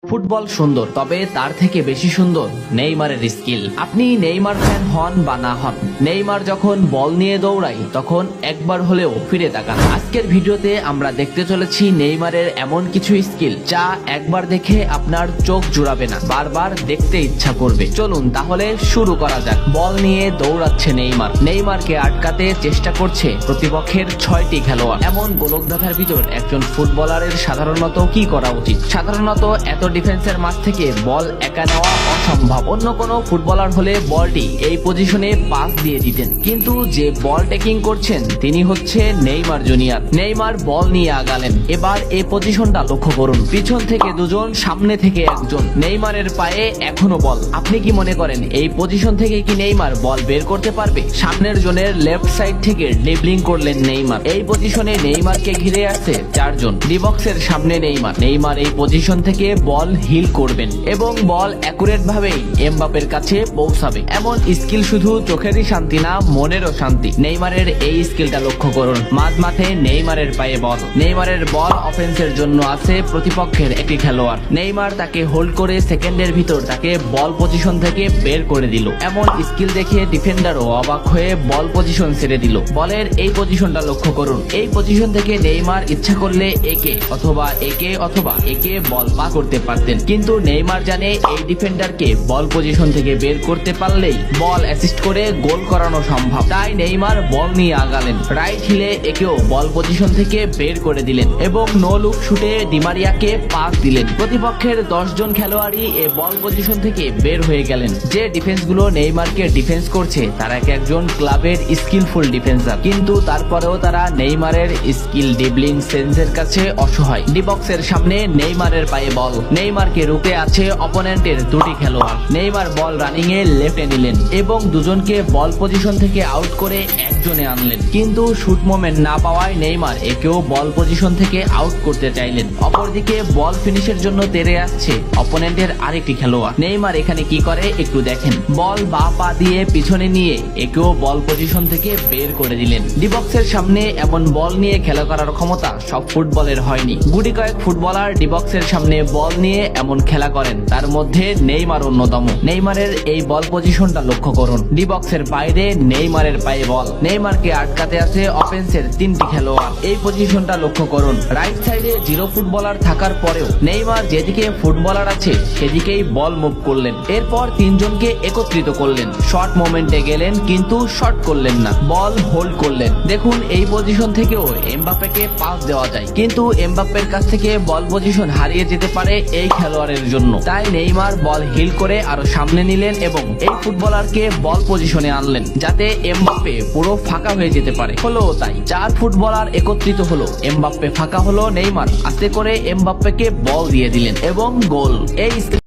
Football সুন্দর, তবে তার থেকে বেশি সুন্দর নেইমারের স্কিল। আপনি নেইমার ফ্যান হন বা না হন, নেইমার যখন বল নিয়ে দৌড়ায় তখন একবার হলেও ফিরে তাকান। আজকের ভিডিওতে আমরা দেখতে চলেছি নেইমারের এমন কিছু স্কিল যা একবার দেখে আপনার চোখ জুড়াবে না, বারবার দেখতে ইচ্ছা করবে। চলুন তাহলে শুরু করা যাক। বল নিয়ে দৌড়াচ্ছে নেইমার, নেইমারকে আটকাতে চেষ্টা করছে প্রতিপক্ষের 6টি খেলোয়াড়। এমন গোলকধাঁধার ভিতর একজন ফুটবলারের সাধারণত কি করা উচিত? সাধারণত এত ডিফেন্সের মাঝ থেকে বল একা নেওয়া অসম্ভব। অন্য কোনো ফুটবলার হলে বলটি এই পজিশনে পাস দিয়ে দিতেন, কিন্তু যে বল টেকিং করছেন তিনি হচ্ছে নেইমার জুনিয়র। নেইমার বল নিয়ে আগালেন। এবার এই পজিশনটা লক্ষ্য করুন, পিছন থেকে দুজন, সামনে থেকে একজন। নেইমারের পায়ে এখনো বল। আপনি কি মনে করেন এই পজিশন থেকে কি নেইমার বল বের করতে পারবে? সামনের জনের লেফট সাইড থেকে ড্রিবলিং করলেন নেইমার। এই পজিশনে নেইমারকে ঘিরে আছে 4 জন। ডিবক্সের সামনে নেইমার। নেইমার এই পজিশন থেকে বল হিল করবেন এবং বল অ্যাকুরেট ভাবেই এমবাপের কাছে পৌঁছাবে। এমন স্কিল শুধু চোখেরই শান্তি না, মনেরও শান্তি। নেইমারের এই স্কিলটা লক্ষ্য করুন। মাঝমাঠে নেইমারের পায়ে বল। নেইমারের বল অফেন্সের জন্য আছে প্রতিপক্ষের একটি খেলোয়াড়। নেইমার তাকে হোল্ড করে সেকেন্ডের ভিতর তাকে বল পজিশন থেকে বের করে দিল। এমন স্কিল দেখে ডিফেন্ডারও অবাক হয়ে বল পজিশন ছেড়ে দিল। বলের এই পজিশনটা লক্ষ্য করুন। এই পজিশন থেকে নেইমার ইচ্ছা করলে একে অথবা একে বল পাস করতে পারতেন, কিন্তু নেইমার জানে এই ডিফেন্ডারকে বল পজিশন থেকে বের করতে পারলেই বল অ্যাসিস্ট করে গোল করানো সম্ভব। তাই নেইমার বল নিয়ে আগালেন। রাইট হিলে একেও বল পজিশন থেকে বের করে দিলেন এবং নো লুক শুটে ডিমারিয়াকে পাস দিলেন। প্রতিপক্ষের 10 জন খেলোয়াড়ই এই বল পজিশন থেকে বের হয়ে গেলেন। যে ডিফেন্স গুলো নেইমারকে ডিফেন্স করছে তারা এক একজন ক্লাবের স্কিলফুল ডিফেন্সার, কিন্তু তারপরেও তারা নেইমারের স্কিল ড্রিবলিং সেন্সের কাছে অসহায়। ডিবক্সের সামনে নেইমারের পায়ে বল। নেইমারকে রুখে আছে অপোনেন্টের 2টি খেলোয়াড়। নেইমার বল রানিং এ লেফটে নিলেন এবং দুজনকে বল পজিশন থেকে আউট করে একজনে আনলেন, কিন্তু শুট মোমেন্ট না পাওয়ায় নেইমার একেও বল পজিশন থেকে আউট করতে চাইলেন। অপরদিকে বল ফিনিশের জন্য তেড়ে আসছে অপোনেন্টের আরেকটি খেলোয়াড়। নেইমার এখানে কি করে একটু দেখেন। বল বা পা দিয়ে পিছনে নিয়ে একেও বল পজিশন থেকে বের করে দিলেন। ডিবক্সের সামনে এমন বল নিয়ে খেলা করার ক্ষমতা সব ফুটবলের হয়নি। গুটি কয়েক ফুটবলার ডিবক্সের সামনে বল নিয়ে এমন খেলা করেন, তার মধ্যে নেইমার অন্যতম। নেইমারের এই বল পজিশনটা লক্ষ্য করুন। ডিবক্সের বাইরে নেইমারের পায়ে বল। নেইমারকে আটকাতে আছে অফেন্সের 3টি খেলোয়াড়। এই পজিশনটা লক্ষ্য করুন। রাইট সাইডে 0 ফুটবলার থাকার পরেও নেইমার যেদিকে ফুটবলার আছে সেদিকেই বল মুভ করলেন। এরপর 3 জনকে একত্রিত করলেন। শর্ট মোমেন্টে গেলেন কিন্তু শট করলেন না, বল হোল্ড করলেন। দেখুন এই পজিশন থেকেও এমবাপ্পেকে পাস দেওয়া যায়, কিন্তু এমবাপ্পের কাছ থেকে বল পজিশন হারিয়ে যেতে পারে এই খেলোয়াড়ের জন্য। তাই নেইমার বল হিল করে আরো সামনে নিলেন এবং এই ফুটবলারকে বল পজিশনে আনলেন যাতে এমবাপ্পে পুরো ফাঁকা হয়ে যেতে পারে। হলো তাই, 4 ফুটবলার একত্রিত হলো। এমবাপ্পে ফাঁকা হলো, নেইমার আস্তে করে এমবাপ্পেকে বল দিয়ে দিলেন এবং গোল। এই